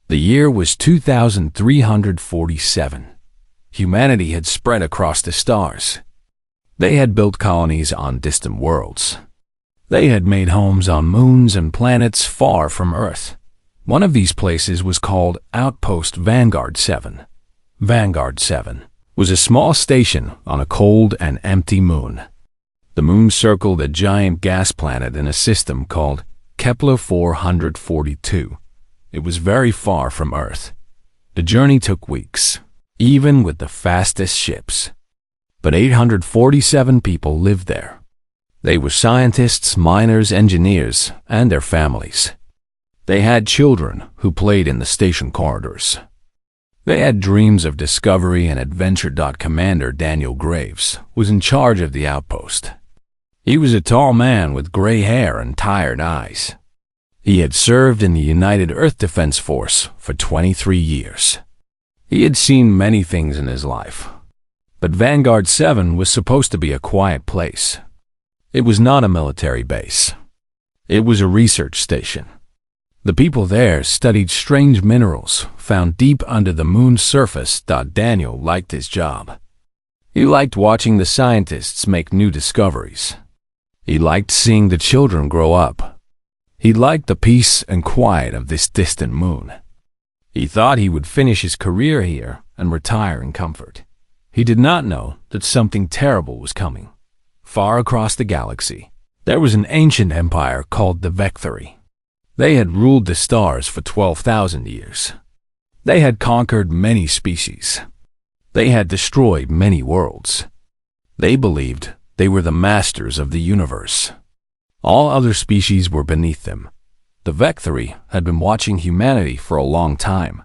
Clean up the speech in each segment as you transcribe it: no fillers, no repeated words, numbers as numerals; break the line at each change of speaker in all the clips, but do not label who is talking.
The year was 2347. Humanity had spread across the stars. They had built colonies on distant worlds. They had made homes on moons and planets far from Earth. One of these places was called Outpost Vanguard 7. Vanguard 7 was a small station on a cold and empty moon. The moon circled a giant gas planet in a system called Kepler 442. It was very far from Earth. The journey took weeks, even with the fastest ships. But 847 people lived there. They were scientists, miners, engineers, and their families. They had children who played in the station corridors. They had dreams of discovery and adventure. Commander Daniel Graves was in charge of the outpost. He was a tall man with gray hair and tired eyes. He had served in the United Earth Defense Force for 23 years. He had seen many things in his life. But Vanguard 7 was supposed to be a quiet place. It was not a military base. It was a research station. The people there studied strange minerals found deep under the moon's surface. Daniel liked his job. He liked watching the scientists make new discoveries. He liked seeing the children grow up. He liked the peace and quiet of this distant moon. He thought he would finish his career here and retire in comfort. He did not know that something terrible was coming. Far across the galaxy, there was an ancient empire called the Vecturi. They had ruled the stars for 12,000 years. They had conquered many species. They had destroyed many worlds. They believed they were the masters of the universe. All other species were beneath them. The Vecturi had been watching humanity for a long time.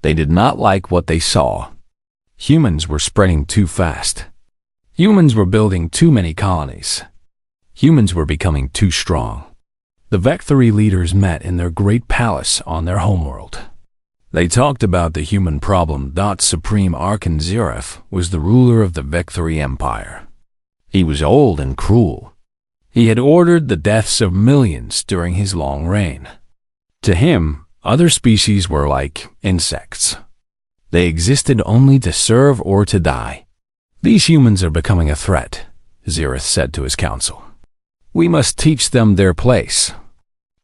They did not like what they saw. Humans were spreading too fast. Humans were building too many colonies. Humans were becoming too strong. The Vecturi leaders met in their great palace on their homeworld. They talked about the human problem. Supreme Archon Zeref was the ruler of the Vecturi Empire. He was old and cruel. He had ordered the deaths of millions during his long reign. To him, other species were like insects. They existed only to serve or to die. These humans are becoming a threat, Zereth said to his council. We must teach them their place.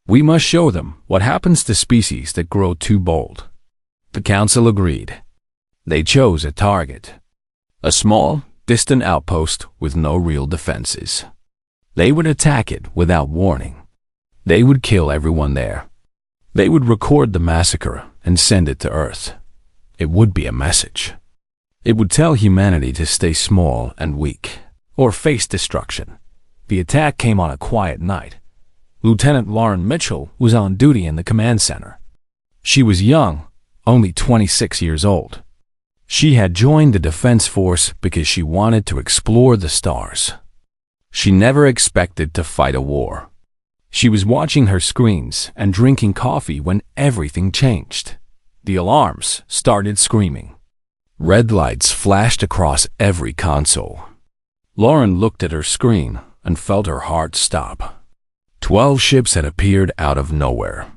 We must show them what happens to species that grow too bold. The council agreed. They chose a target. A small, distant outpost with no real defenses. They would attack it without warning. They would kill everyone there. They would record the massacre and send it to Earth. It would be a message. It would tell humanity to stay small and weak, or face destruction. The attack came on a quiet night. Lieutenant Lauren Mitchell was on duty in the command center. She was young, only 26 years old. She had joined the Defense Force because she wanted to explore the stars. She never expected to fight a war. She was watching her screens and drinking coffee when everything changed. The alarms started screaming. Red lights flashed across every console. Lauren looked at her screen and felt her heart stop. 12 ships had appeared out of nowhere.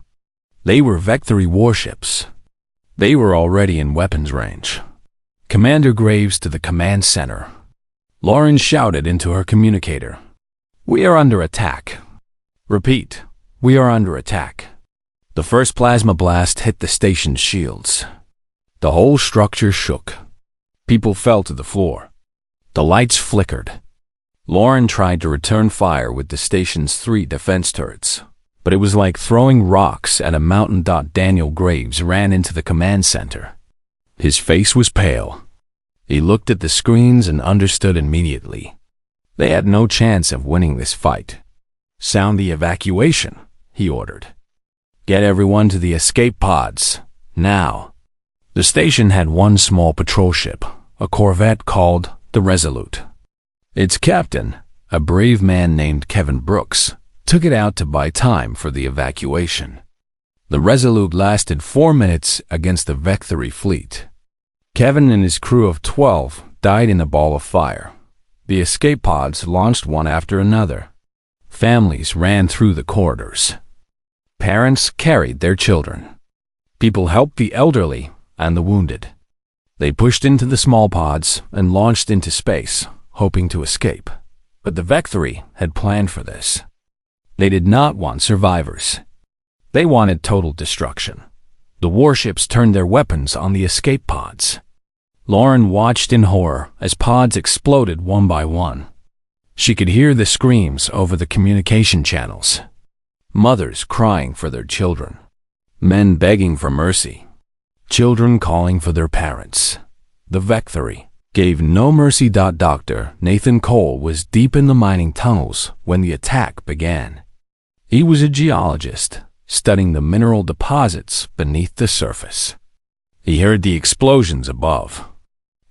They were Vecturi warships. They were already in weapons range. Commander Graves to the command center. Lauren shouted into her communicator. We are under attack. Repeat, we are under attack. The first plasma blast hit the station's shields. The whole structure shook. People fell to the floor. The lights flickered. Lauren tried to return fire with the station's 3 defense turrets, but it was like throwing rocks at a mountain. Daniel Graves ran into the command center. His face was pale. He looked at the screens and understood immediately. They had no chance of winning this fight. Sound the evacuation, he ordered. Get everyone to the escape pods, now. The station had one small patrol ship, a corvette called the Resolute. Its captain, a brave man named Kevin Brooks, took it out to buy time for the evacuation. The Resolute lasted 4 minutes against the Vecturi fleet. Kevin and his crew of 12 died in a ball of fire. The escape pods launched one after another. Families ran through the corridors. Parents carried their children. People helped the elderly and the wounded. They pushed into the small pods and launched into space, hoping to escape. But the Vectri had planned for this. They did not want survivors. They wanted total destruction. The warships turned their weapons on the escape pods. Lauren watched in horror as pods exploded one by one. She could hear the screams over the communication channels. Mothers crying for their children. Men begging for mercy. Children calling for their parents. The Vectri gave no mercy. Dr. Nathan Cole was deep in the mining tunnels when the attack began. He was a geologist, studying the mineral deposits beneath the surface. He heard the explosions above.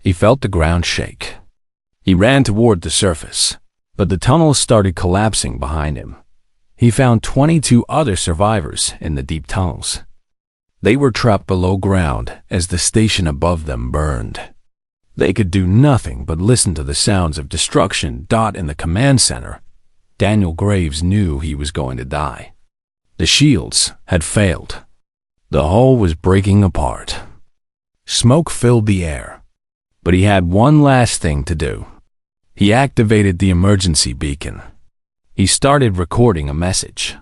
He felt the ground shake. He ran toward the surface, but the tunnels started collapsing behind him. He found 22 other survivors in the deep tunnels. They were trapped below ground as the station above them burned. They could do nothing but listen to the sounds of destruction. In the command center, Daniel Graves knew he was going to die. The shields had failed. The hull was breaking apart. Smoke filled the air. But he had one last thing to do. He activated the emergency beacon. He started recording a message.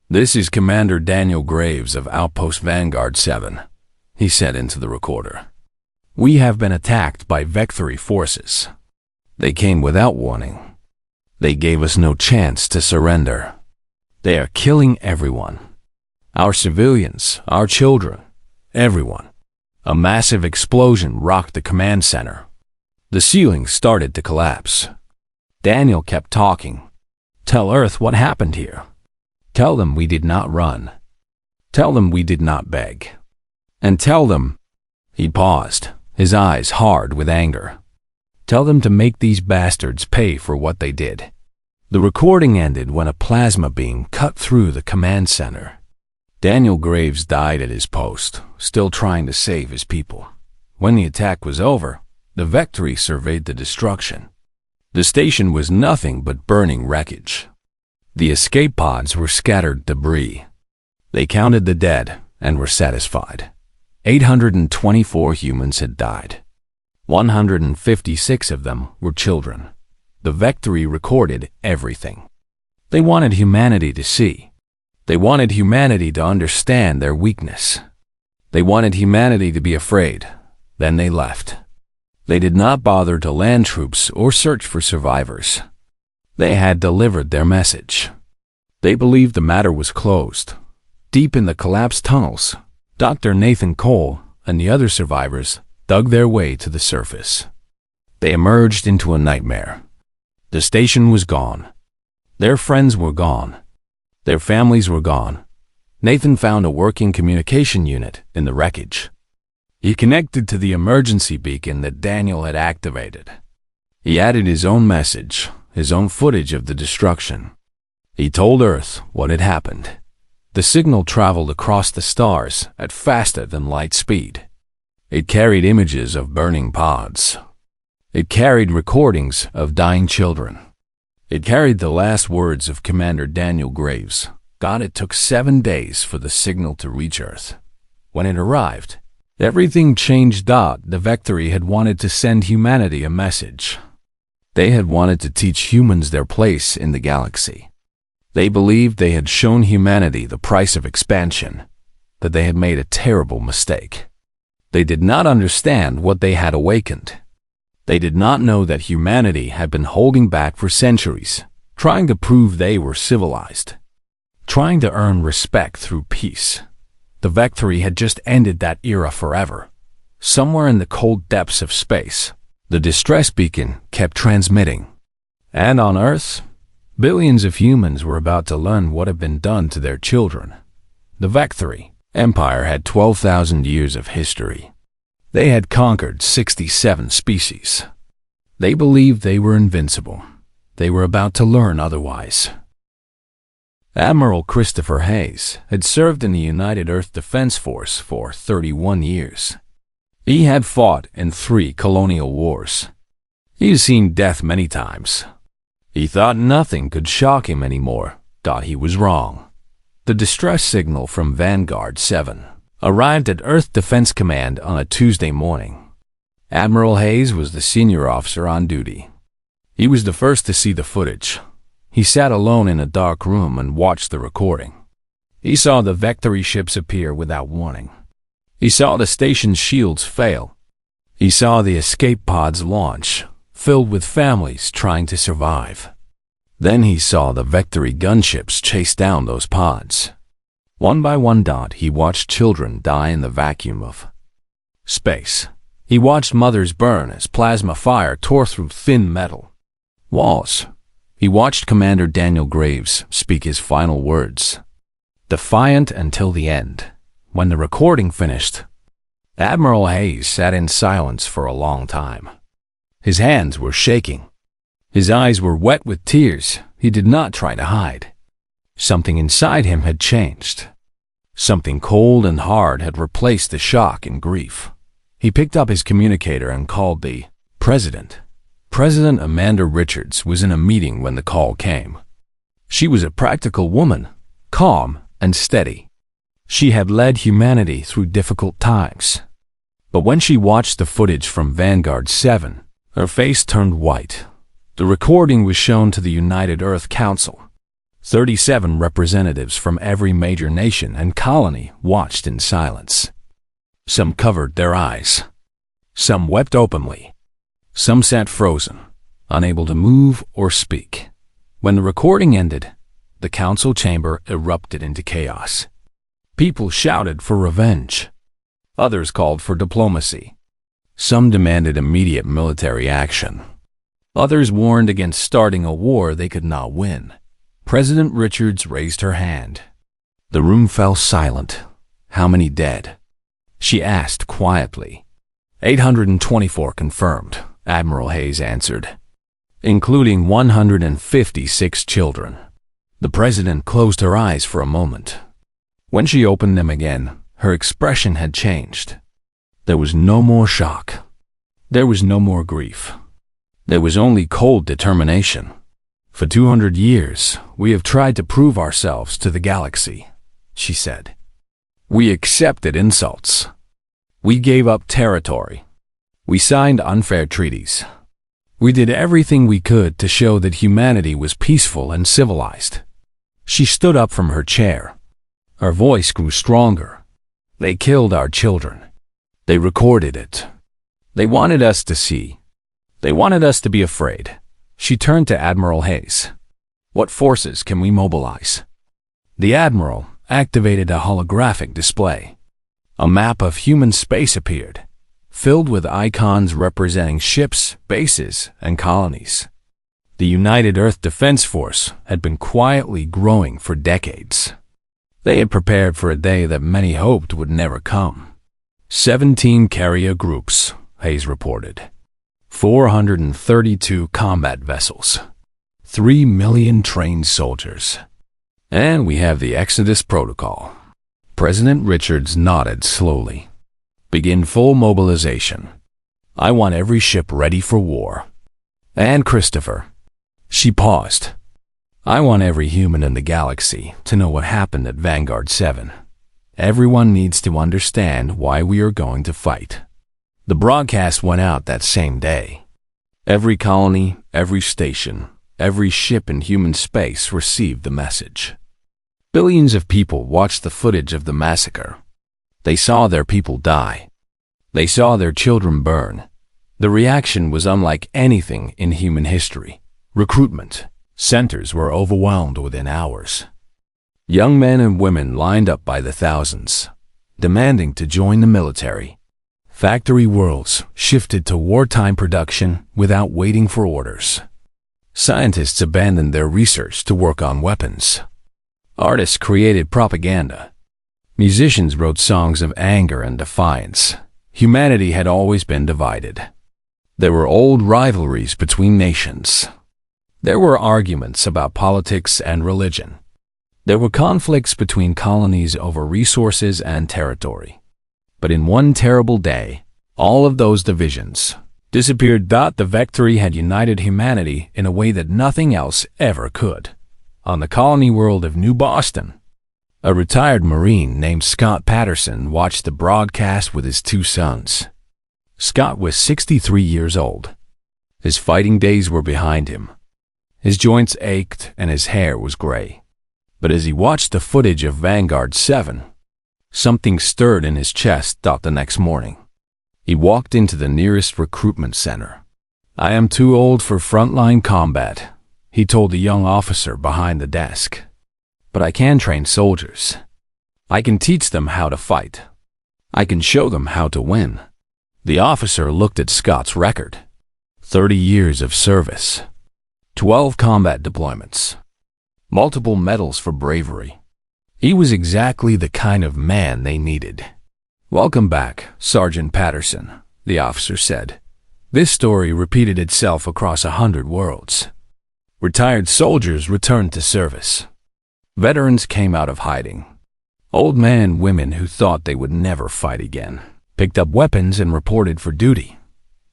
"This is Commander Daniel Graves of Outpost Vanguard 7, he said into the recorder. "We have been attacked by Vectri forces. They came without warning. They gave us no chance to surrender. They are killing everyone. Our civilians, our children, everyone." A massive explosion rocked the command center. The ceiling started to collapse. Daniel kept talking. "Tell Earth what happened here. Tell them we did not run. Tell them we did not beg. And tell them—" He paused, his eyes hard with anger. "Tell them to make these bastards pay for what they did." The recording ended when a plasma beam cut through the command center. Daniel Graves died at his post, still trying to save his people. When the attack was over, the Vectri surveyed the destruction. The station was nothing but burning wreckage. The escape pods were scattered debris. They counted the dead and were satisfied. 824 humans had died. 156 of them were children. The Vectri recorded everything. They wanted humanity to see. They wanted humanity to understand their weakness. They wanted humanity to be afraid. Then they left. They did not bother to land troops or search for survivors. They had delivered their message. They believed the matter was closed. Deep in the collapsed tunnels, Dr. Nathan Cole and the other survivors dug their way to the surface. They emerged into a nightmare. The station was gone. Their friends were gone. Their families were gone. Nathan found a working communication unit in the wreckage. He connected to the emergency beacon that Daniel had activated. He added his own message, his own footage of the destruction. He told Earth what had happened. The signal traveled across the stars at faster than light speed. It carried images of burning pods. It carried recordings of dying children. It carried the last words of Commander Daniel Graves. It took 7 days for the signal to reach Earth. When it arrived, everything changed. The Vectri had wanted to send humanity a message. They had wanted to teach humans their place in the galaxy. They believed they had shown humanity the price of expansion, that they had made a terrible mistake. They did not understand what they had awakened. They did not know that humanity had been holding back for centuries, trying to prove they were civilized, trying to earn respect through peace. The Vectri had just ended that era forever. Somewhere in the cold depths of space, the distress beacon kept transmitting. And on Earth, billions of humans were about to learn what had been done to their children. The Vectri Empire had 12,000 years of history. They had conquered 67 species. They believed they were invincible. They were about to learn otherwise. Admiral Christopher Hayes had served in the United Earth Defense Force for 31 years. He had fought in 3 colonial wars. He had seen death many times. He thought nothing could shock him anymore. He was wrong. The distress signal from Vanguard 7 arrived at Earth Defense Command on a Tuesday morning. Admiral Hayes was the senior officer on duty. He was the first to see the footage. He sat alone in a dark room and watched the recording. He saw the Vectory ships appear without warning. He saw the station's shields fail. He saw the escape pods launch, filled with families trying to survive. Then he saw the Vectory gunships chase down those pods. One by one, he watched children die in the vacuum of space. He watched mothers burn as plasma fire tore through thin metal walls. He watched Commander Daniel Graves speak his final words, defiant until the end. When the recording finished, Admiral Hayes sat in silence for a long time. His hands were shaking. His eyes were wet with tears he did not try to hide. Something inside him had changed. Something cold and hard had replaced the shock and grief. He picked up his communicator and called the President. President Amanda Richards was in a meeting when the call came. She was a practical woman, calm and steady. She had led humanity through difficult times. But when she watched the footage from Vanguard 7, her face turned white. The recording was shown to the United Earth Council. 37 representatives from every major nation and colony watched in silence. Some covered their eyes. Some wept openly. Some sat frozen, unable to move or speak. When the recording ended, the council chamber erupted into chaos. People shouted for revenge. Others called for diplomacy. Some demanded immediate military action. Others warned against starting a war they could not win. President Richards raised her hand. The room fell silent. How many dead? She asked quietly. 824 confirmed, Admiral Hayes answered, including 156 children. The president closed her eyes for a moment. When she opened them again, her expression had changed. There was no more shock. There was no more grief. There was only cold determination. For 200 years, we have tried to prove ourselves to the galaxy, she said. We accepted insults. We gave up territory. We signed unfair treaties. We did everything we could to show that humanity was peaceful and civilized. She stood up from her chair. Her voice grew stronger. They killed our children. They recorded it. They wanted us to see. They wanted us to be afraid. She turned to Admiral Hayes. What forces can we mobilize? The Admiral activated a holographic display. A map of human space appeared, filled with icons representing ships, bases, and colonies. The United Earth Defense Force had been quietly growing for decades. They had prepared for a day that many hoped would never come. 17 carrier groups, Hayes reported. 432 combat vessels. 3 million trained soldiers. And we have the Exodus Protocol. President Richards nodded slowly. Begin full mobilization. I want every ship ready for war. And Christopher. She paused. I want every human in the galaxy to know what happened at Vanguard 7. Everyone needs to understand why we are going to fight. The broadcast went out that same day. Every colony, every station, every ship in human space received the message. Billions of people watched the footage of the massacre. They saw their people die. They saw their children burn. The reaction was unlike anything in human history. Recruitment centers were overwhelmed within hours. Young men and women lined up by the thousands, demanding to join the military. Factory worlds shifted to wartime production without waiting for orders. Scientists abandoned their research to work on weapons. Artists created propaganda. Musicians wrote songs of anger and defiance. Humanity had always been divided. There were old rivalries between nations. There were arguments about politics and religion. There were conflicts between colonies over resources and territory. But in one terrible day, all of those divisions disappeared. The Vectory had united humanity in a way that nothing else ever could. On the colony world of New Boston, A retired Marine named Scott Patterson watched the broadcast with his two sons. Scott was 63 years old. His fighting days were behind him. His joints ached and his hair was gray. But as he watched the footage of Vanguard 7, something stirred in his chest. The next morning, he walked into the nearest recruitment center. "I am too old for frontline combat," he told the young officer behind the desk. "But I can train soldiers. I can teach them how to fight. I can show them how to win." The officer looked at Scott's record. 30 years of service, 12 combat deployments, multiple medals for bravery. He was exactly the kind of man they needed. "Welcome back, Sergeant Patterson," the officer said. "This story repeated itself across 100 worlds. Retired soldiers returned to service. Veterans came out of hiding. Old men and women who thought they would never fight again picked up weapons and reported for duty.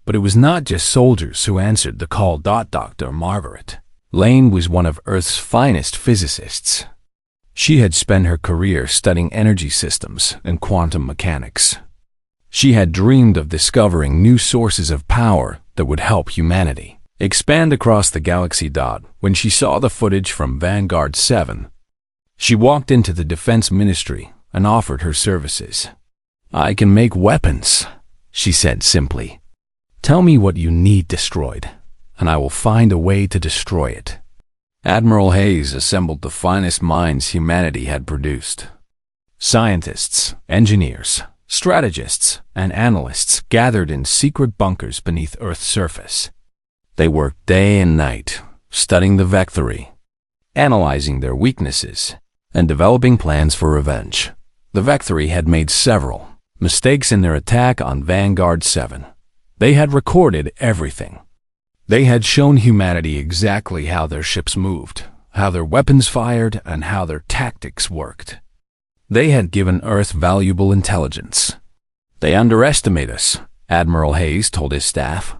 But it was not just soldiers who answered the call. Dr. Margaret Lane was one of Earth's finest physicists. She had spent her career studying energy systems and quantum mechanics. She had dreamed of discovering new sources of power that would help humanity expand across the galaxy. When she saw the footage from Vanguard 7, she walked into the Defense Ministry and offered her services. "I can make weapons," she said simply. "Tell me what you need destroyed, and I will find a way to destroy it." Admiral Hayes assembled the finest minds humanity had produced. Scientists, engineers, strategists, and analysts gathered in secret bunkers beneath Earth's surface. They worked day and night, studying the Vectri, analyzing their weaknesses, and developing plans for revenge. The Vectri had made several mistakes in their attack on Vanguard 7. They had recorded everything. They had shown humanity exactly how their ships moved, how their weapons fired, and how their tactics worked. They had given Earth valuable intelligence. "They underestimate us," Admiral Hayes told his staff.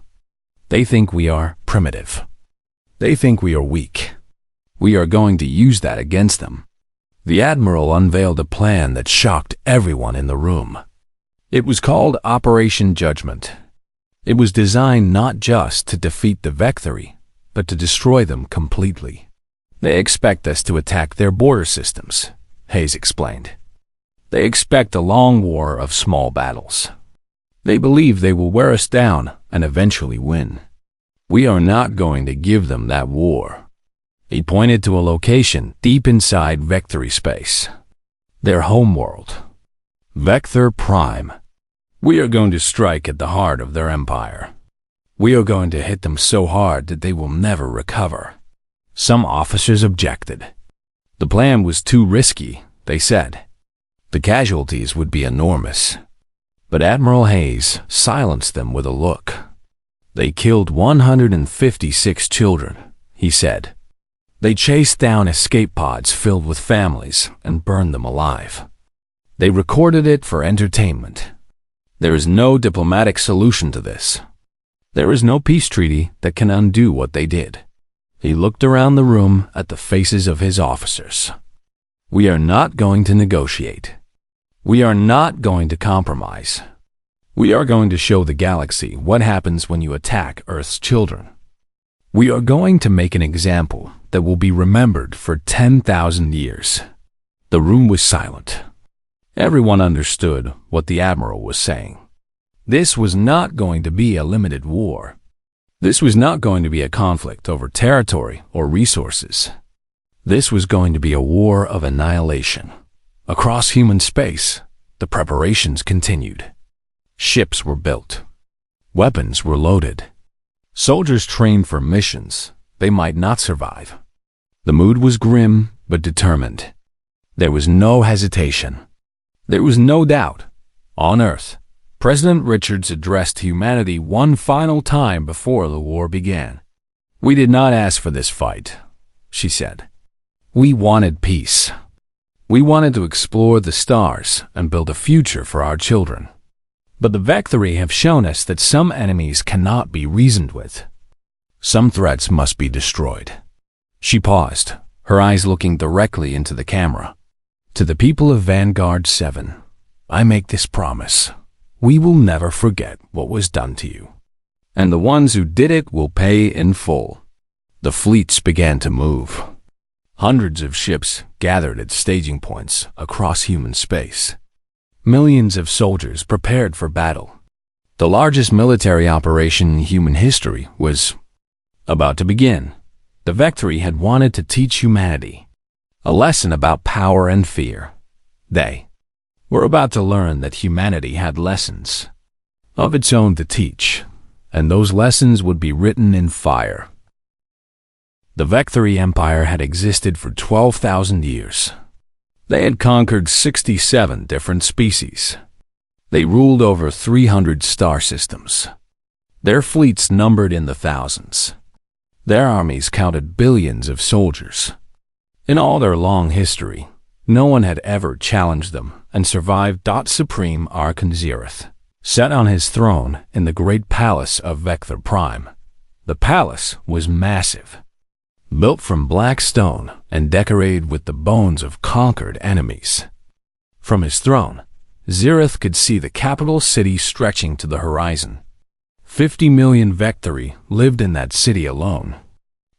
"They think we are primitive. They think we are weak. We are going to use that against them." The Admiral unveiled a plan that shocked everyone in the room. It was called Operation Judgment. It was designed not just to defeat the Vectri, but to destroy them completely. "They expect us to attack their border systems," Hayes explained. "They expect a long war of small battles. They believe they will wear us down and eventually win. We are not going to give them that war." He pointed to a location deep inside Vectri space. Their homeworld, Vector Prime. "We are going to strike at the heart of their empire. We are going to hit them so hard that they will never recover." Some officers objected. The plan was too risky, they said. The casualties would be enormous. But Admiral Hayes silenced them with a look. "They killed 156 children," he said. "They chased down escape pods filled with families and burned them alive. They recorded it for entertainment. There is no diplomatic solution to this. There is no peace treaty that can undo what they did." He looked around the room at the faces of his officers. "We are not going to negotiate. We are not going to compromise. We are going to show the galaxy what happens when you attack Earth's children. We are going to make an example that will be remembered for 10,000 years." The room was silent. Everyone understood what the Admiral was saying. This was not going to be a limited war. This was not going to be a conflict over territory or resources. This was going to be a war of annihilation. Across human space, the preparations continued. Ships were built. Weapons were loaded. Soldiers trained for missions they might not survive. The mood was grim but determined. There was no hesitation. There was no doubt. On Earth, President Richards addressed humanity one final time before the war began. "We did not ask for this fight," she said. "We wanted peace. We wanted to explore the stars and build a future for our children. But the Vectri have shown us that some enemies cannot be reasoned with. Some threats must be destroyed." She paused, her eyes looking directly into the camera. To the people of Vanguard 7, I make this promise. We will never forget what was done to you. And the ones who did it will pay in full. The fleets began to move. Hundreds of ships gathered at staging points across human space. Millions of soldiers prepared for battle. The largest military operation in human history was about to begin. The Vectory had wanted to teach humanity a lesson about power and fear. They were about to learn that humanity had lessons of its own to teach, and those lessons would be written in fire. The Vectory Empire had existed for 12,000 years. They had conquered 67 different species. They ruled over 300 star systems. Their fleets numbered in the thousands. Their armies counted billions of soldiers. In all their long history, no one had ever challenged them and survived. Supreme Archon Zereth sat on his throne in the great palace of Vector Prime. The palace was massive, built from black stone and decorated with the bones of conquered enemies. From his throne, Zereth could see the capital city stretching to the horizon. 50 million Vectory lived in that city alone.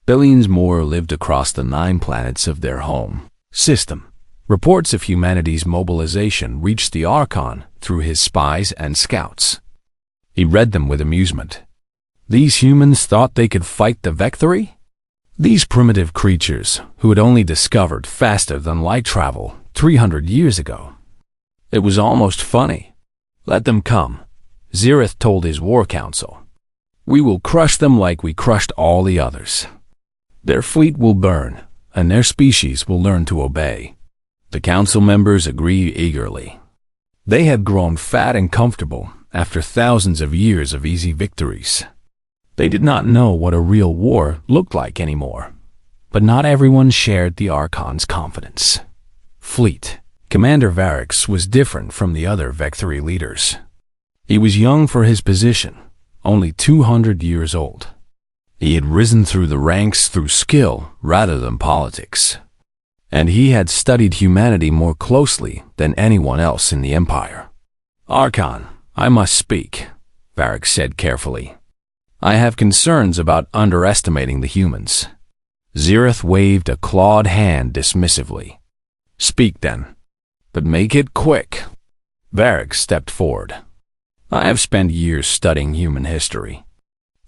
Billions more lived across the 9 planets of their home system. Reports of humanity's mobilization reached the Archon through his spies and scouts. He read them with amusement. These humans thought they could fight the Vectory? These primitive creatures, who had only discovered faster than light travel 300 years ago. It was almost funny. Let them come, Zereth told his war council. We will crush them like we crushed all the others. Their fleet will burn, and their species will learn to obey. The council members agreed eagerly. They had grown fat and comfortable after thousands of years of easy victories. They did not know what a real war looked like anymore. But not everyone shared the Archon's confidence. Fleet Commander Varix was different from the other Vectory leaders. He was young for his position, only 200 years old. He had risen through the ranks through skill rather than politics. And he had studied humanity more closely than anyone else in the Empire. Archon, I must speak, Varix said carefully. I have concerns about underestimating the humans. Zereth waved a clawed hand dismissively. Speak then, but make it quick. Varix stepped forward. I have spent years studying human history.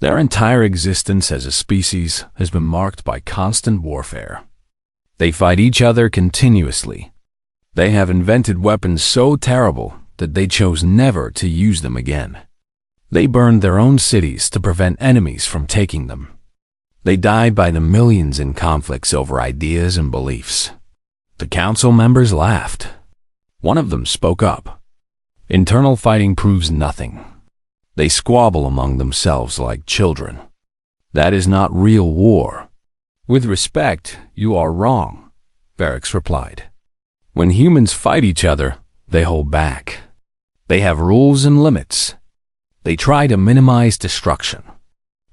Their entire existence as a species has been marked by constant warfare. They fight each other continuously. They have invented weapons so terrible that they chose never to use them again. They burned their own cities to prevent enemies from taking them. They died by the millions in conflicts over ideas and beliefs. The council members laughed. One of them spoke up. Internal fighting proves nothing. They squabble among themselves like children. That is not real war. With respect, you are wrong, Varix replied. When humans fight each other, they hold back. They have rules and limits. They try to minimize destruction.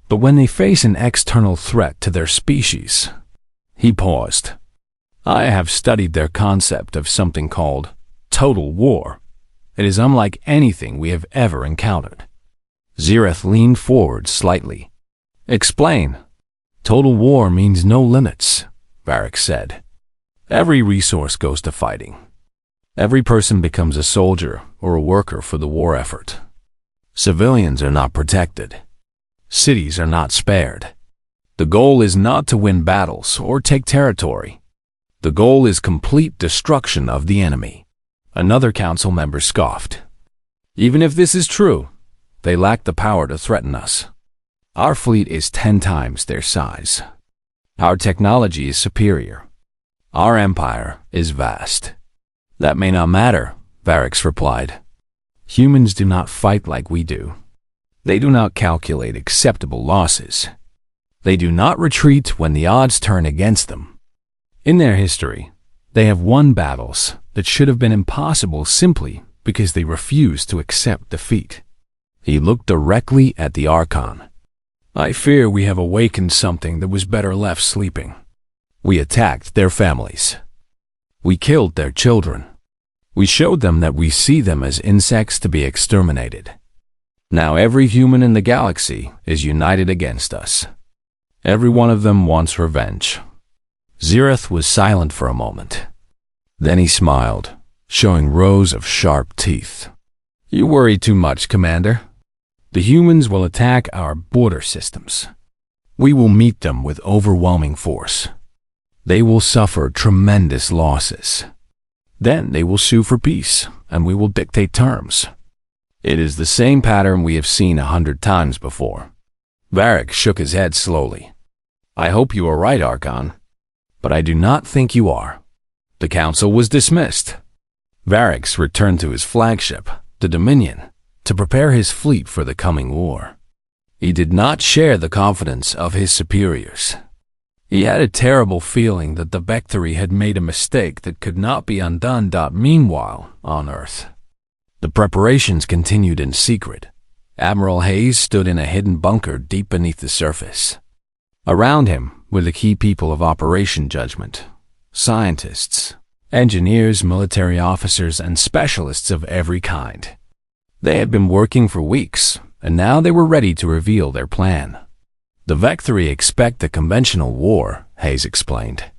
But when they face an external threat to their species, he paused. I have studied their concept of something called total war. It is unlike anything we have ever encountered. Zereth leaned forward slightly. Explain. Total war means no limits, Varix said. Every resource goes to fighting. Every person becomes a soldier or a worker for the war effort. Civilians are not protected. Cities are not spared. The goal is not to win battles or take territory. The goal is complete destruction of the enemy. Another council member scoffed. Even if this is true, they lack the power to threaten us. Our fleet is 10 times their size. Our technology is superior. Our empire is vast. That may not matter, Varix replied. Humans do not fight like we do. They do not calculate acceptable losses. They do not retreat when the odds turn against them. In their history, they have won battles that should have been impossible simply because they refused to accept defeat. He looked directly at the Archon. I fear we have awakened something that was better left sleeping. We attacked their families. We killed their children. We showed them that we see them as insects to be exterminated. Now every human in the galaxy is united against us. Every one of them wants revenge." Zirith was silent for a moment. Then he smiled, showing rows of sharp teeth. "You worry too much, Commander. The humans will attack our border systems. We will meet them with overwhelming force. They will suffer tremendous losses. Then they will sue for peace, and we will dictate terms. It is the same pattern we have seen 100 times before." Varric shook his head slowly. "I hope you are right, Archon, but I do not think you are." The council was dismissed. Varric returned to his flagship, the Dominion, to prepare his fleet for the coming war. He did not share the confidence of his superiors. He had a terrible feeling that the Vectri had made a mistake that could not be undone. Meanwhile, on Earth, the preparations continued in secret. Admiral Hayes stood in a hidden bunker deep beneath the surface. Around him were the key people of Operation Judgment: scientists, engineers, military officers, and specialists of every kind. They had been working for weeks, and now they were ready to reveal their plan. "The Vectri expect a conventional war," Hayes explained.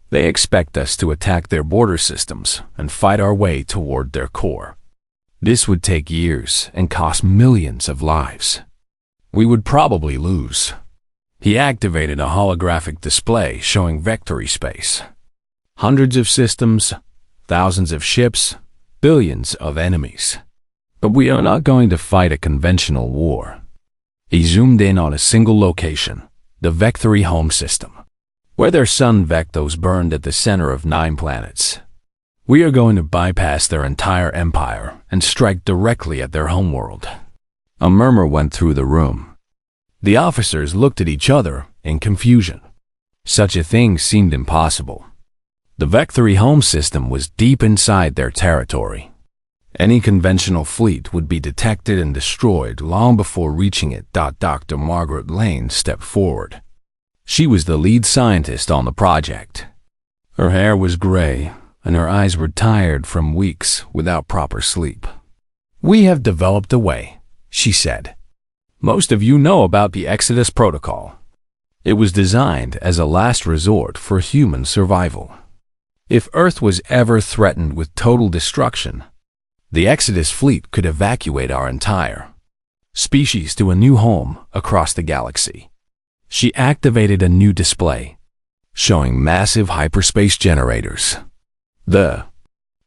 "They expect us to attack their border systems and fight our way toward their core. This would take years and cost millions of lives. We would probably lose." He activated a holographic display showing Vectri space. Hundreds of systems, thousands of ships, billions of enemies. But we are not going to fight a conventional war. He zoomed in on a single location, the Vectri home system, where their sun Vectos burned at the center of 9 planets. "We are going to bypass their entire empire and strike directly at their homeworld." A murmur went through the room. The officers looked at each other in confusion. Such a thing seemed impossible. The Vectri home system was deep inside their territory. Any conventional fleet would be detected and destroyed long before reaching it. Dr. Margaret Lane stepped forward. She was the lead scientist on the project. Her hair was gray, and her eyes were tired from weeks without proper sleep. "We have developed a way," she said. "Most of you know about the Exodus Protocol. It was designed as a last resort for human survival. If Earth was ever threatened with total destruction, the Exodus fleet could evacuate our entire species to a new home across the galaxy." She activated a new display, showing massive hyperspace generators. The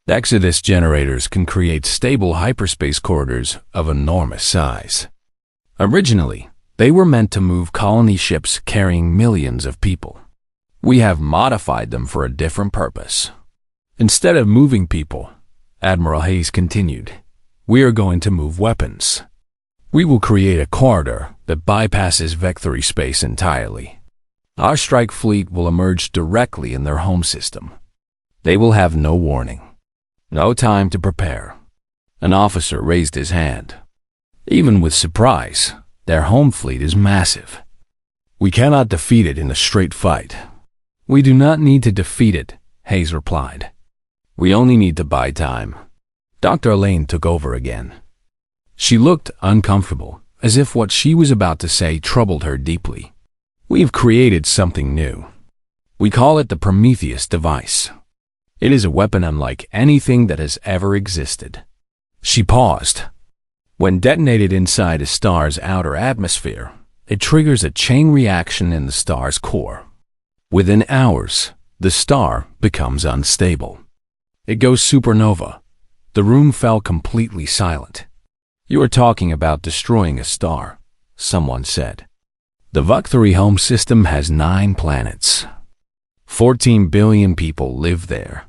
Exodus generators can create stable hyperspace corridors of enormous size. Originally, they were meant to move colony ships carrying millions of people. We have modified them for a different purpose. Instead of moving people, Admiral Hayes continued, we are going to move weapons. We will create a corridor that bypasses Vectri space entirely. Our strike fleet will emerge directly in their home system. They will have no warning, no time to prepare. An officer raised his hand. Even with surprise, their home fleet is massive. We cannot defeat it in a straight fight. We do not need to defeat it, Hayes replied. We only need to buy time. Dr. Lane took over again. She looked uncomfortable, as if what she was about to say troubled her deeply. We've created something new. We call it the Prometheus device. It is a weapon unlike anything that has ever existed. She paused. When detonated inside a star's outer atmosphere, it triggers a chain reaction in the star's core. Within hours, the star becomes unstable. It goes supernova. The room fell completely silent. You are talking about destroying a star, someone said. The Vectri home system has 9 planets. 14 billion people live there.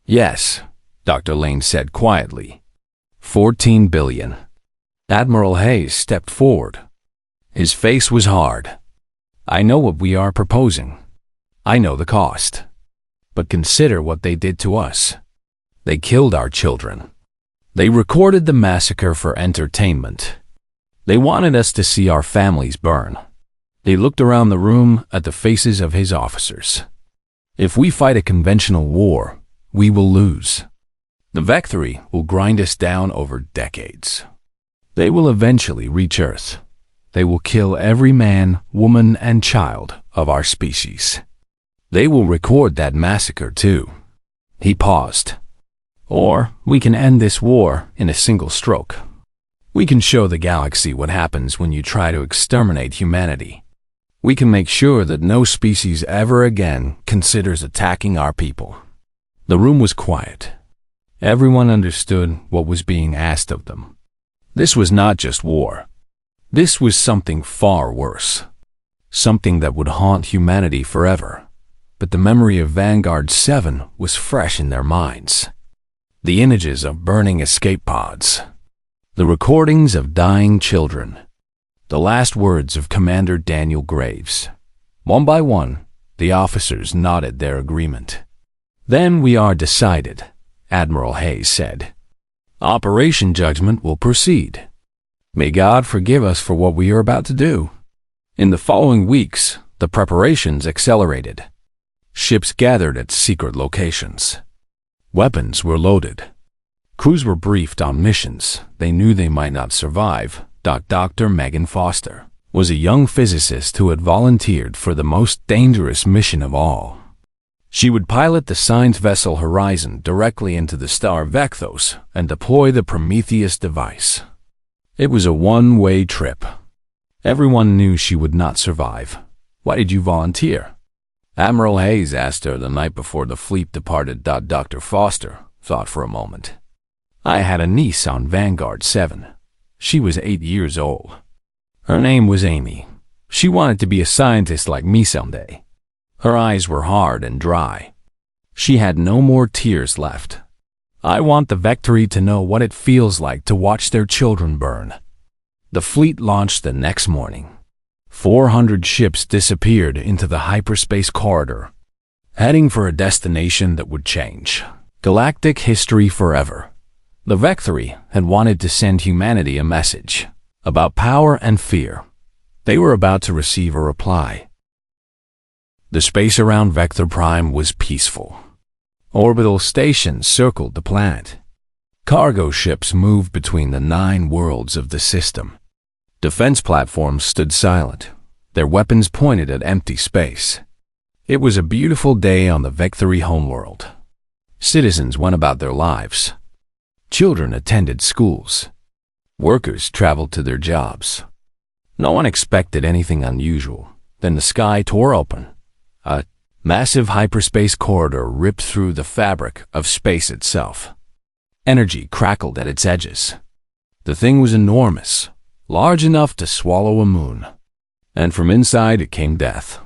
Yes, Dr. Lane said quietly. 14 billion. Admiral Hayes stepped forward. His face was hard. I know what we are proposing. I know the cost. But consider what they did to us. They killed our children. They recorded the massacre for entertainment. They wanted us to see our families burn. They looked around the room at the faces of his officers. If we fight a conventional war, we will lose. The Vectri will grind us down over decades. They will eventually reach Earth. They will kill every man, woman, and child of our species. They will record that massacre too. He paused. Or we can end this war in a single stroke. We can show the galaxy what happens when you try to exterminate humanity. We can make sure that no species ever again considers attacking our people. The room was quiet. Everyone understood what was being asked of them. This was not just war. This was something far worse. Something that would haunt humanity forever. But the memory of Vanguard 7 was fresh in their minds. The images of burning escape pods. The recordings of dying children. The last words of Commander Daniel Graves. One by one, the officers nodded their agreement. Then we are decided, Admiral Hayes said. Operation Judgment will proceed. May God forgive us for what we are about to do. In the following weeks, the preparations accelerated. Ships gathered at secret locations. Weapons were loaded. Crews were briefed on missions they knew they might not survive. Dr. Megan Foster was a young physicist who had volunteered for the most dangerous mission of all. She would pilot the science vessel Horizon directly into the star Vecthos and deploy the Prometheus device. It was a one-way trip. Everyone knew she would not survive. Why did you volunteer? Admiral Hayes asked her the night before the fleet departed. Dr. Foster thought for a moment. I had a niece on Vanguard 7. She was 8 years old. Her name was Amy. She wanted to be a scientist like me someday. Her eyes were hard and dry. She had no more tears left. I want the Vectri to know what it feels like to watch their children burn. The fleet launched the next morning. 400 ships disappeared into the hyperspace corridor, heading for a destination that would change galactic history forever. The Vectri had wanted to send humanity a message about power and fear. They were about to receive a reply. The space around Vector Prime was peaceful. Orbital stations circled the planet. Cargo ships moved between the 9 worlds of the system. Defense platforms stood silent, their weapons pointed at empty space. It was a beautiful day on the Vectri homeworld. Citizens went about their lives. Children attended schools. Workers traveled to their jobs. No one expected anything unusual. Then the sky tore open. A massive hyperspace corridor ripped through the fabric of space itself. Energy crackled at its edges. The thing was enormous, large enough to swallow a moon. And from inside it came death.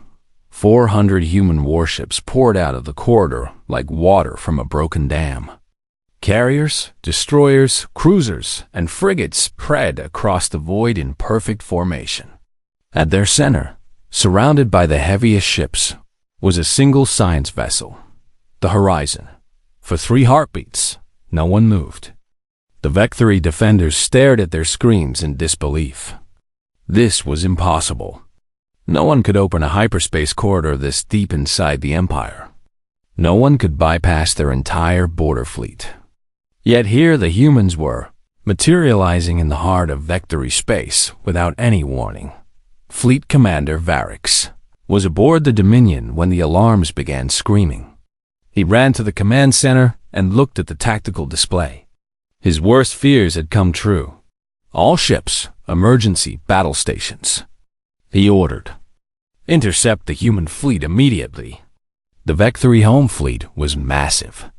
400 human warships poured out of the corridor like water from a broken dam. Carriers, destroyers, cruisers, and frigates spread across the void in perfect formation. At their center, surrounded by the heaviest ships, was a single science vessel, the Horizon. For 3 heartbeats, no one moved. The Vectri defenders stared at their screens in disbelief. This was impossible. No one could open a hyperspace corridor this deep inside the Empire. No one could bypass their entire border fleet. Yet here the humans were, materializing in the heart of Vectri space without any warning. Fleet Commander Varix was aboard the Dominion when the alarms began screaming. He ran to the command center and looked at the tactical display. His worst fears had come true. All ships, emergency battle stations. He ordered, intercept the human fleet immediately. The Vectri home fleet was massive.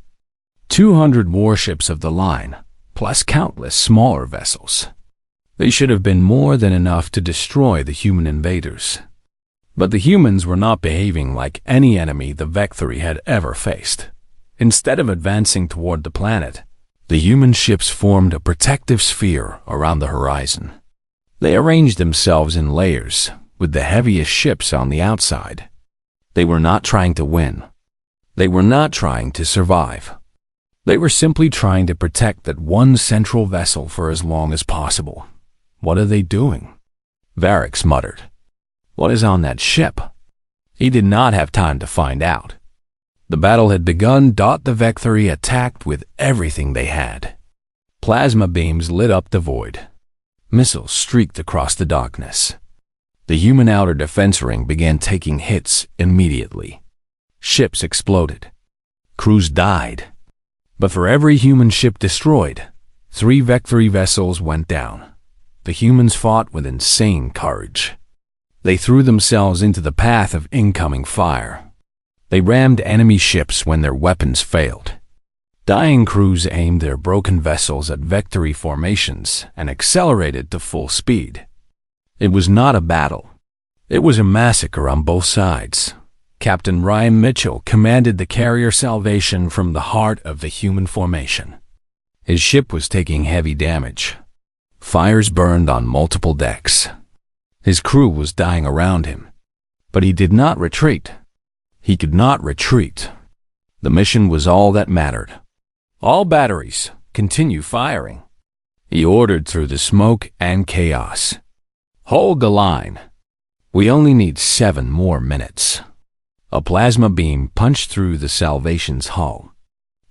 200 warships of the line, plus countless smaller vessels. They should have been more than enough to destroy the human invaders. But the humans were not behaving like any enemy the Vectri had ever faced. Instead of advancing toward the planet, the human ships formed a protective sphere around the Horizon. They arranged themselves in layers, with the heaviest ships on the outside. They were not trying to win. They were not trying to survive. They were simply trying to protect that one central vessel for as long as possible. What are they doing? Varix muttered. What is on that ship? He did not have time to find out. The battle had begun. The Vecturi attacked with everything they had. Plasma beams lit up the void. Missiles streaked across the darkness. The human outer defense ring began taking hits immediately. Ships exploded. Crews died. But for every human ship destroyed, 3 Vecturi vessels went down. The humans fought with insane courage. They threw themselves into the path of incoming fire. They rammed enemy ships when their weapons failed. Dying crews aimed their broken vessels at Vecturi formations and accelerated to full speed. It was not a battle. It was a massacre on both sides. Captain Ryan Mitchell commanded the carrier Salvation from the heart of the human formation. His ship was taking heavy damage. Fires burned on multiple decks. His crew was dying around him. But he did not retreat. He could not retreat. The mission was all that mattered. All batteries, continue firing. He ordered through the smoke and chaos. Hold the line. We only need 7 more minutes. A plasma beam punched through the Salvation's hull.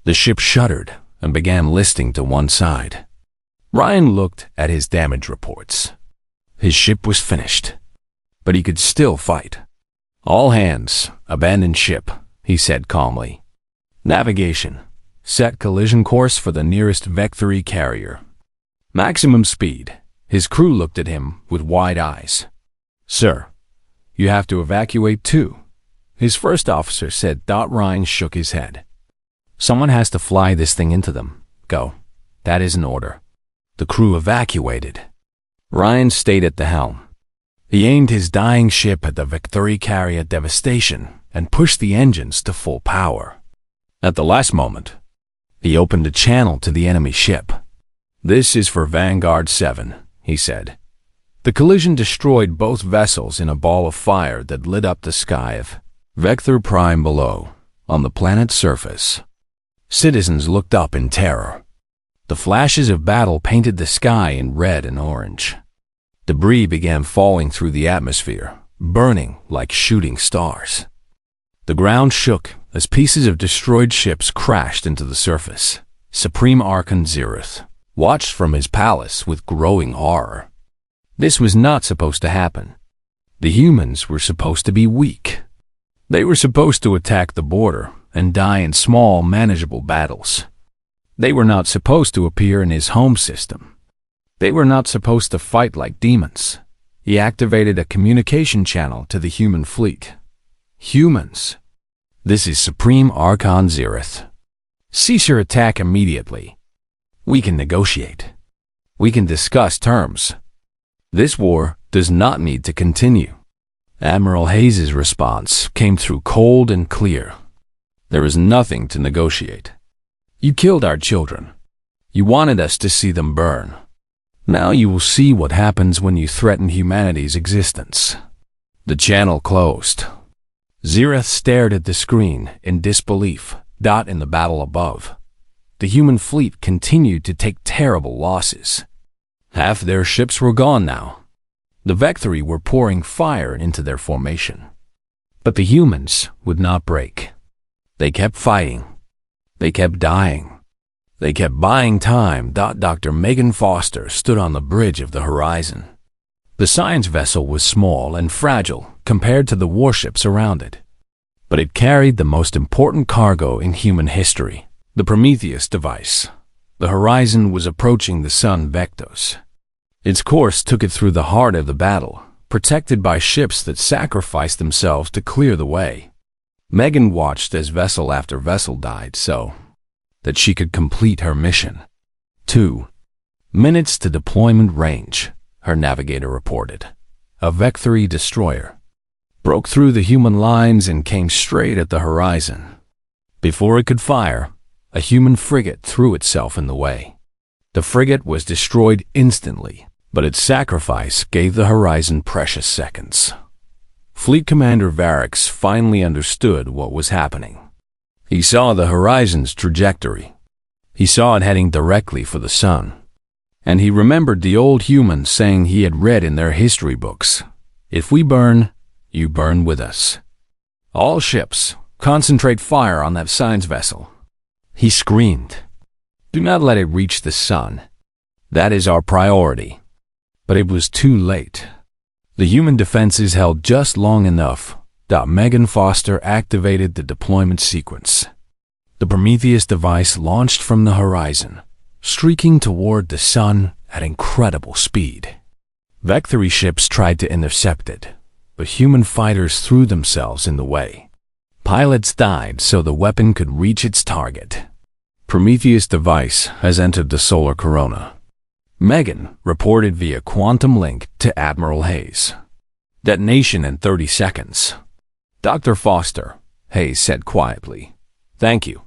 The ship shuddered and began listing to one side. Ryan looked at his damage reports. His ship was finished, but he could still fight. All hands, abandon ship, he said calmly. Navigation, set collision course for the nearest Vecturi carrier. Maximum speed. His crew looked at him with wide eyes. Sir, you have to evacuate too, his first officer said. Ryan shook his head. Someone has to fly this thing into them. Go. That is an order. The crew evacuated. Ryan stayed at the helm. He aimed his dying ship at the Vecturi carrier Devastation and pushed the engines to full power. At the last moment, he opened a channel to the enemy ship. This is for Vanguard 7, he said. The collision destroyed both vessels in a ball of fire that lit up the sky of Vector Prime below, on the planet's surface. Citizens looked up in terror. The flashes of battle painted the sky in red and orange. Debris began falling through the atmosphere, burning like shooting stars. The ground shook as pieces of destroyed ships crashed into the surface. Supreme Archon Zereth watched from his palace with growing horror. This was not supposed to happen. The humans were supposed to be weak. They were supposed to attack the border and die in small, manageable battles. They were not supposed to appear in his home system. They were not supposed to fight like demons. He activated a communication channel to the human fleet. Humans. This is Supreme Archon Zereth. Cease your attack immediately. We can negotiate. We can discuss terms. This war does not need to continue. Admiral Hayes' response came through cold and clear. There is nothing to negotiate. You killed our children. You wanted us to see them burn. Now you will see what happens when you threaten humanity's existence. The channel closed. Zereth stared at the screen in disbelief. In the battle above, the human fleet continued to take terrible losses. Half their ships were gone now. The Vecturi were pouring fire into their formation. But the humans would not break. They kept fighting. They kept dying. They kept buying time. Dr. Megan Foster stood on the bridge of the horizon. The science vessel was small and fragile compared to the warships around it. But it carried the most important cargo in human history, the Prometheus device. The horizon was approaching the sun Vectos. Its course took it through the heart of the battle, protected by ships that sacrificed themselves to clear the way. Megan watched as vessel after vessel died so that she could complete her mission. 2 minutes to deployment range, her navigator reported. A Vecturi destroyer broke through the human lines and came straight at the horizon. Before it could fire, a human frigate threw itself in the way. The frigate was destroyed instantly, but its sacrifice gave the horizon precious seconds. Fleet Commander Varix finally understood what was happening. He saw the horizon's trajectory. He saw it heading directly for the sun. And he remembered the old humans saying he had read in their history books, "If we burn, you burn with us." All ships, Concentrate fire on that science vessel." He screamed. "Do not let it reach the sun. That is our priority." But it was too late. The human defenses held just long enough that Megan Foster activated the deployment sequence. The Prometheus device launched from the horizon, streaking toward the sun at incredible speed. Vectory ships tried to intercept it, but human fighters threw themselves in the way. Pilots died so the weapon could reach its target. Prometheus device has entered the solar corona. Megan reported via quantum link to Admiral Hayes. Detonation in 30 seconds. "Dr. Foster," Hayes said quietly, "thank you.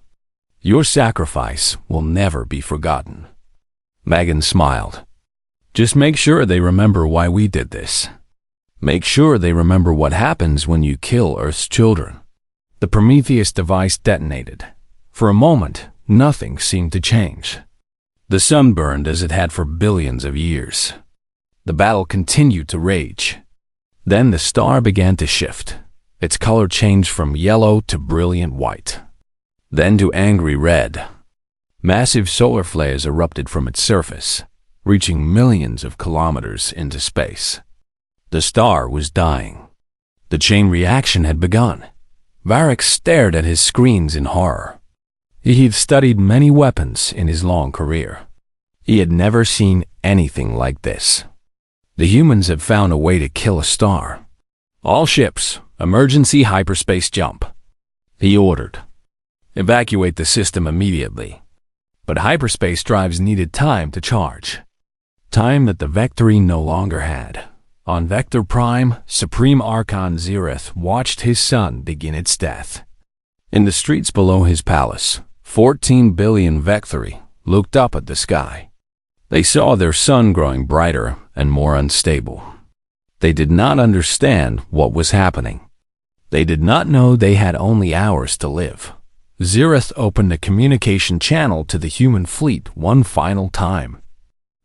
Your sacrifice will never be forgotten." Megan smiled. "Just make sure they remember why we did this. Make sure they remember what happens when you kill Earth's children." The Prometheus device detonated. For a moment, nothing seemed to change. The sun burned as it had for billions of years. The battle continued to rage. Then the star began to shift. Its color changed from yellow to brilliant white, then to angry red. Massive solar flares erupted from its surface, reaching millions of kilometers into space. The star was dying. The chain reaction had begun. Varric stared at his screens in horror. He had studied many weapons in his long career. He had never seen anything like this. The humans had found a way to kill a star. "All ships, emergency hyperspace jump," he ordered. "Evacuate the system immediately." But hyperspace drives needed time to charge. Time that the Vectory no longer had. On Vector Prime, Supreme Archon Zereth watched his son begin its death. In the streets below his palace, 14 billion Vectory looked up at the sky. They saw their sun growing brighter and more unstable. They did not understand what was happening. They did not know they had only hours to live. Zereth opened a communication channel to the human fleet one final time.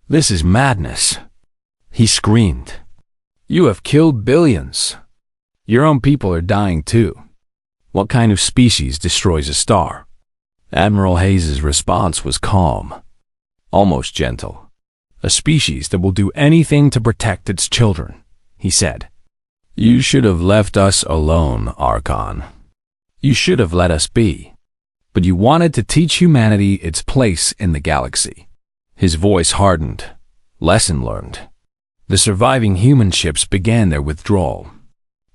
"This is madness," he screamed. "You have killed billions. Your own people are dying too. What kind of species destroys a star?" Admiral Hayes' response was calm, almost gentle. "A species that will do anything to protect its children," he said. "You should have left us alone, Archon. You should have let us be. But you wanted to teach humanity its place in the galaxy." His voice hardened. Lesson learned. The surviving human ships began their withdrawal.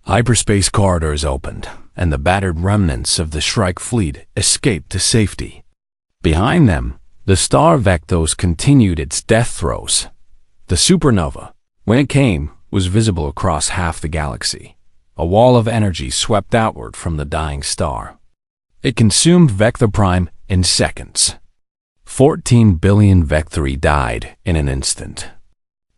Hyperspace corridors opened, and the battered remnants of the Shrike fleet escaped to safety. Behind them, the star Vectos continued its death throes. The supernova, when it came, was visible across half the galaxy. A wall of energy swept outward from the dying star. It consumed Vector Prime in seconds. 14 billion Vectory died in an instant.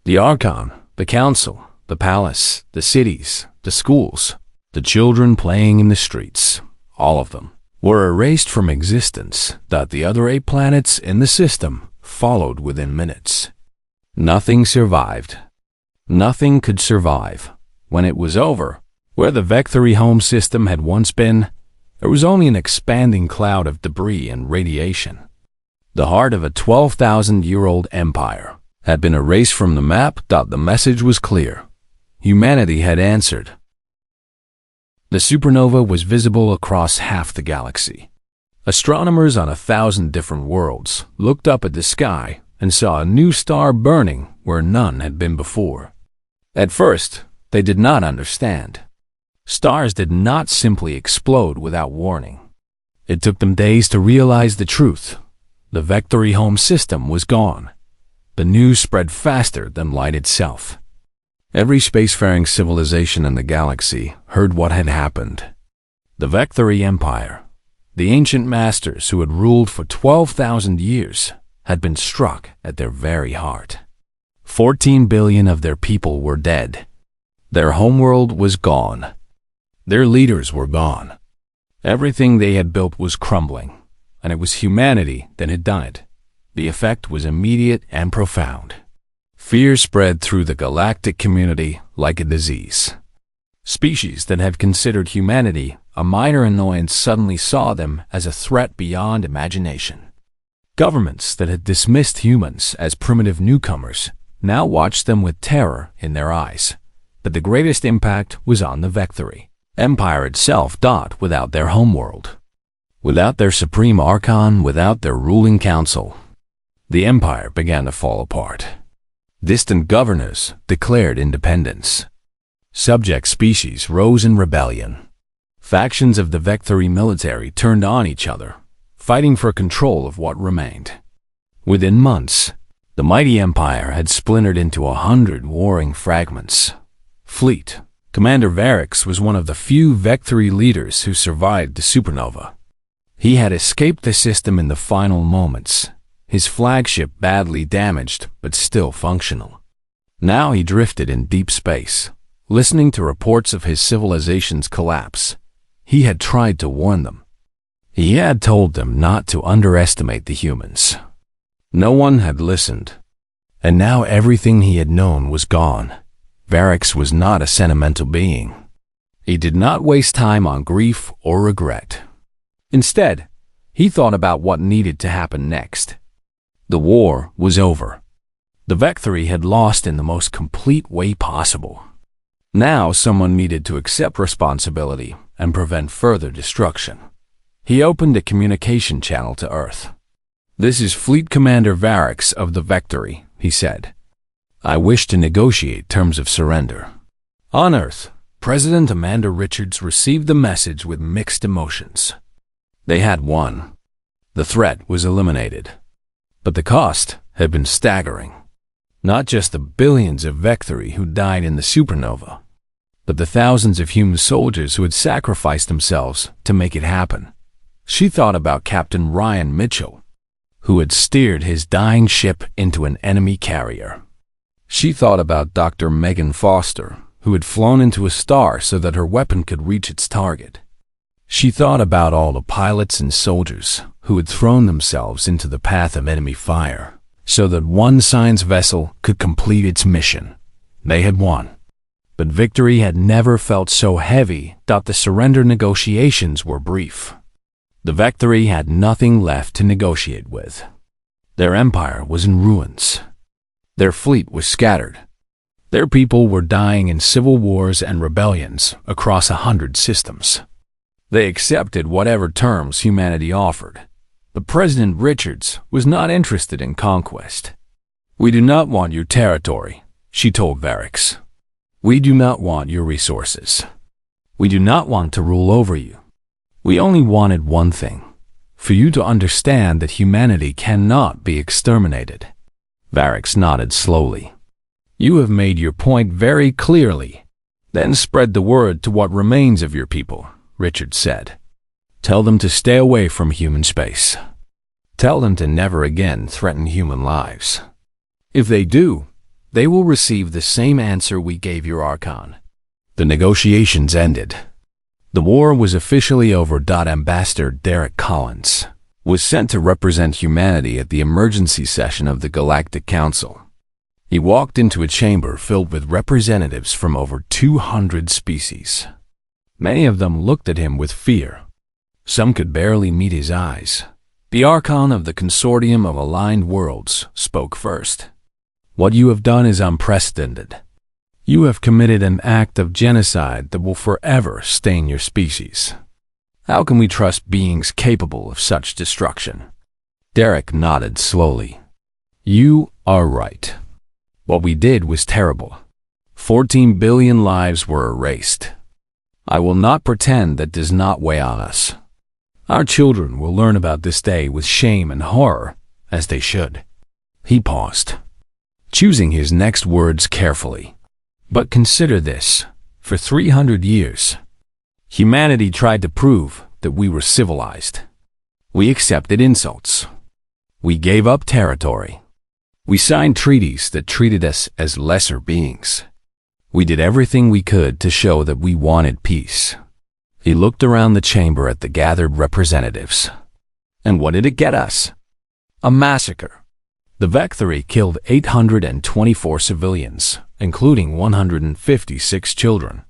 The Archon, the Council, the Palace, the cities, the schools, the children playing in the streets, all of them, were erased from existence that the other 8 planets in the system followed within minutes. Nothing survived. Nothing could survive. When it was over, where the Vectory home system had once been, there was only an expanding cloud of debris and radiation. The heart of a 12,000-year-old empire had been erased from the map. The message was clear. Humanity had answered. The supernova was visible across half the galaxy. Astronomers on 1,000 different worlds looked up at the sky and saw a new star burning where none had been before. At first, they did not understand. Stars did not simply explode without warning. It took them days to realize the truth. The Vectory home system was gone. The news spread faster than light itself. Every spacefaring civilization in the galaxy heard what had happened. The Vectory Empire, the ancient masters who had ruled for 12,000 years, had been struck at their very heart. 14 billion of their people were dead. Their homeworld was gone. Their leaders were gone. Everything they had built was crumbling, and it was humanity that had done it. The effect was immediate and profound. Fear spread through the galactic community like a disease. Species that had considered humanity a minor annoyance suddenly saw them as a threat beyond imagination. Governments that had dismissed humans as primitive newcomers now watched them with terror in their eyes. But the greatest impact was on the Vectory Empire itself. Without their homeworld, without their supreme archon, without their ruling council, the empire began to fall apart. Distant governors declared independence. Subject species rose in rebellion. Factions of the Vectory military turned on each other, fighting for control of what remained. Within months, the mighty empire had splintered into 100 warring fragments. Fleet Commander Varix was one of the few Vectory leaders who survived the supernova. He had escaped the system in the final moments, his flagship badly damaged but still functional. Now he drifted in deep space, listening to reports of his civilization's collapse. He had tried to warn them. He had told them not to underestimate the humans. No one had listened. And now everything he had known was gone. Varix was not a sentimental being. He did not waste time on grief or regret. Instead, he thought about what needed to happen next. The war was over. The Vectory had lost in the most complete way possible. Now someone needed to accept responsibility and prevent further destruction. He opened a communication channel to Earth. "This is Fleet Commander Varix of the Vectory," he said. "I wish to negotiate terms of surrender." On Earth, President Amanda Richards received the message with mixed emotions. They had won. The threat was eliminated. But the cost had been staggering. Not just the billions of Vectory who died in the supernova, but the thousands of human soldiers who had sacrificed themselves to make it happen. She thought about Captain Ryan Mitchell, who had steered his dying ship into an enemy carrier. She thought about Dr. Megan Foster, who had flown into a star so that her weapon could reach its target. She thought about all the pilots and soldiers who had thrown themselves into the path of enemy fire so that one science vessel could complete its mission. They had won. But victory had never felt so heavy. The surrender negotiations were brief. The Vectory had nothing left to negotiate with. Their empire was in ruins. Their fleet was scattered. Their people were dying in civil wars and rebellions across 100 systems. They accepted whatever terms humanity offered. But President Richards was not interested in conquest. "We do not want your territory," she told Varix. "We do not want your resources. We do not want to rule over you. We only wanted one thing, for you to understand that humanity cannot be exterminated." Varix nodded slowly. "You have made your point very clearly. Then spread the word to what remains of your people," Richard said. "Tell them to stay away from human space. Tell them to never again threaten human lives. If they do, they will receive the same answer we gave your Archon." The negotiations ended. The war was officially over. Ambassador Derek Collins was sent to represent humanity at the emergency session of the Galactic Council. He walked into a chamber filled with representatives from over 200 species. Many of them looked at him with fear. Some could barely meet his eyes. The Archon of the Consortium of Aligned Worlds spoke first. "What you have done is unprecedented. You have committed an act of genocide that will forever stain your species. How can we trust beings capable of such destruction?" Derek nodded slowly. "You are right. What we did was terrible. 14 billion lives were erased. I will not pretend that does not weigh on us. Our children will learn about this day with shame and horror, as they should." He paused, choosing his next words carefully. "But consider this. For 300 years, humanity tried to prove that we were civilized. We accepted insults. We gave up territory. We signed treaties that treated us as lesser beings. We did everything we could to show that we wanted peace." He looked around the chamber at the gathered representatives. "And what did it get us? A massacre. The Vectory killed 824 civilians, including 156 children.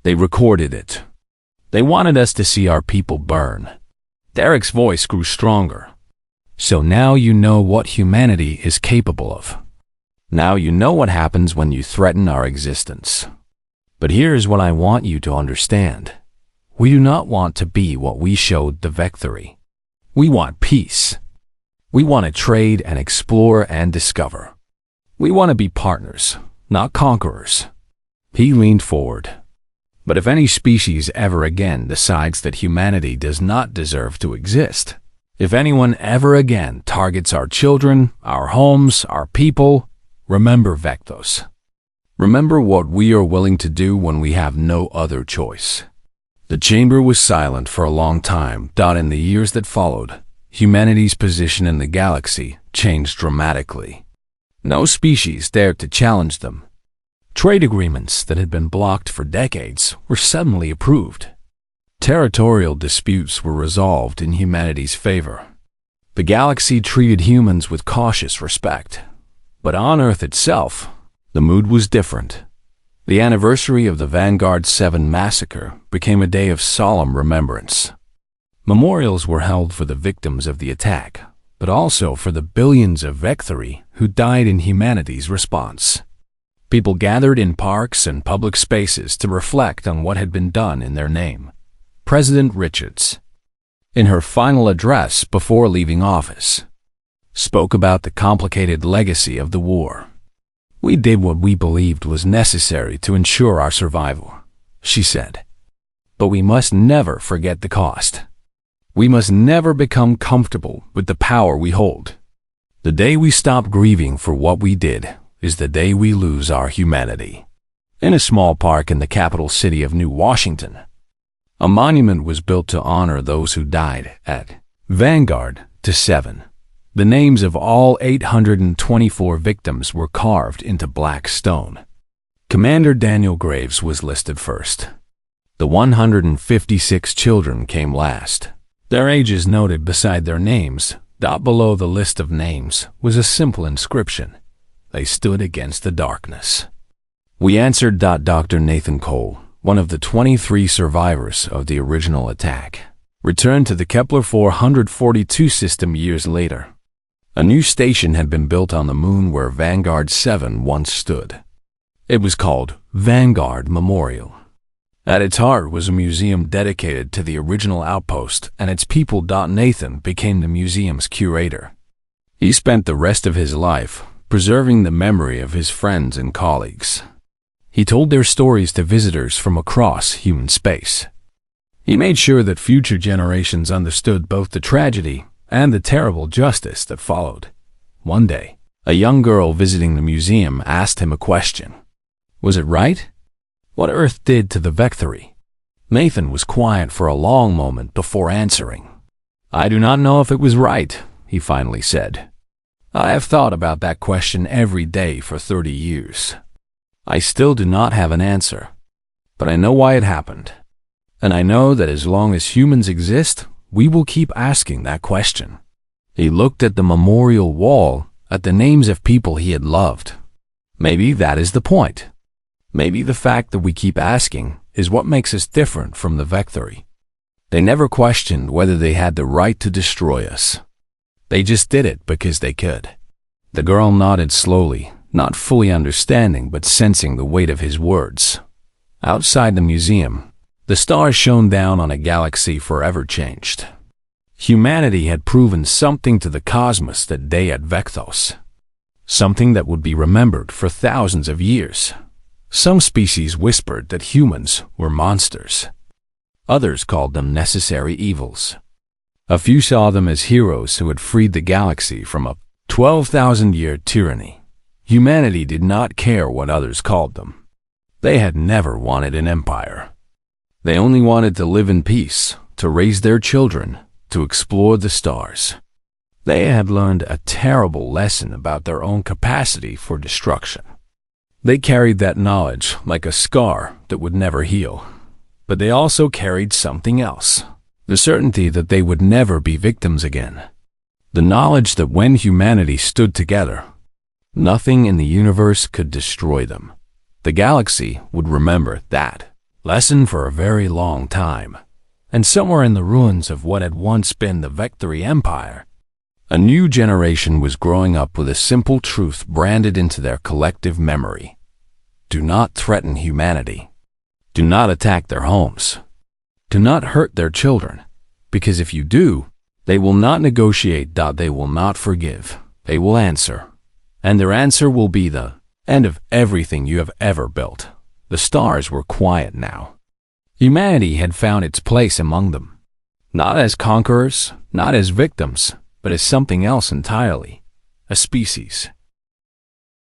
They recorded it. They wanted us to see our people burn. Derek's voice grew stronger. So now you know what humanity is capable of. Now you know what happens when you threaten our existence. But here's what I want you to understand. We do not want to be what we showed the Vectory. We want peace. We want to trade and explore and discover. We want to be partners, not conquerors. He leaned forward. But if any species ever again decides that humanity does not deserve to exist, if anyone ever again targets our children, our homes, our people, remember Vectos. Remember what we are willing to do when we have no other choice. The chamber was silent for a long time. In the years that followed, humanity's position in the galaxy changed dramatically. No species dared to challenge them. Trade agreements that had been blocked for decades were suddenly approved. Territorial disputes were resolved in humanity's favor. The galaxy treated humans with cautious respect. But on Earth itself, the mood was different. The anniversary of the Vanguard 7 massacre became a day of solemn remembrance. Memorials were held for the victims of the attack, but also for the billions of Vectory who died in humanity's response. People gathered in parks and public spaces to reflect on what had been done in their name. President Richards, in her final address before leaving office, spoke about the complicated legacy of the war. We did what we believed was necessary to ensure our survival, she said. But we must never forget the cost. We must never become comfortable with the power we hold. The day we stop grieving for what we did is the day we lose our humanity. In a small park in the capital city of New Washington, a monument was built to honor those who died at Vanguard 7. The names of all 824 victims were carved into black stone. Commander Daniel Graves was listed first. The 156 children came last. Their ages noted beside their names. Below the list of names was a simple inscription. They stood against the darkness. We answered. Dr. Nathan Cole, one of the 23 survivors of the original attack, returned to the Kepler 442 system years later. A new station had been built on the moon where Vanguard 7 once stood. It was called Vanguard Memorial. At its heart was a museum dedicated to the original Outpost and its people. Nathan became the museum's curator. He spent the rest of his life preserving the memory of his friends and colleagues. He told their stories to visitors from across human space. He made sure that future generations understood both the tragedy and the terrible justice that followed. One day, a young girl visiting the museum asked him a question. Was it right? What Earth did to the Vectory? Nathan was quiet for a long moment before answering. I do not know if it was right, he finally said. I have thought about that question every day for 30 years. I still do not have an answer, but I know why it happened. And I know that as long as humans exist, we will keep asking that question. He looked at the memorial wall, at the names of people he had loved. Maybe that is the point. Maybe the fact that we keep asking is what makes us different from the Vectory. They never questioned whether they had the right to destroy us. They just did it because they could. The girl nodded slowly, not fully understanding but sensing the weight of his words. Outside the museum, the stars shone down on a galaxy forever changed. Humanity had proven something to the cosmos that day at Vectos. Something that would be remembered for thousands of years. Some species whispered that humans were monsters. Others called them necessary evils. A few saw them as heroes who had freed the galaxy from a 12,000-year tyranny. Humanity did not care what others called them. They had never wanted an empire. They only wanted to live in peace, to raise their children, to explore the stars. They had learned a terrible lesson about their own capacity for destruction. They carried that knowledge like a scar that would never heal. But they also carried something else, the certainty that they would never be victims again. The knowledge that when humanity stood together, nothing in the universe could destroy them. The galaxy would remember that. lesson for a very long time. And somewhere in the ruins of what had once been the Victory Empire, a new generation was growing up with a simple truth branded into their collective memory. Do not threaten humanity. Do not attack their homes. Do not hurt their children, because if you do, they will not negotiate. They will not forgive. They will answer. And their answer will be the end of everything you have ever built. The stars were quiet now. Humanity had found its place among them. Not as conquerors, not as victims, but as something else entirely. A species.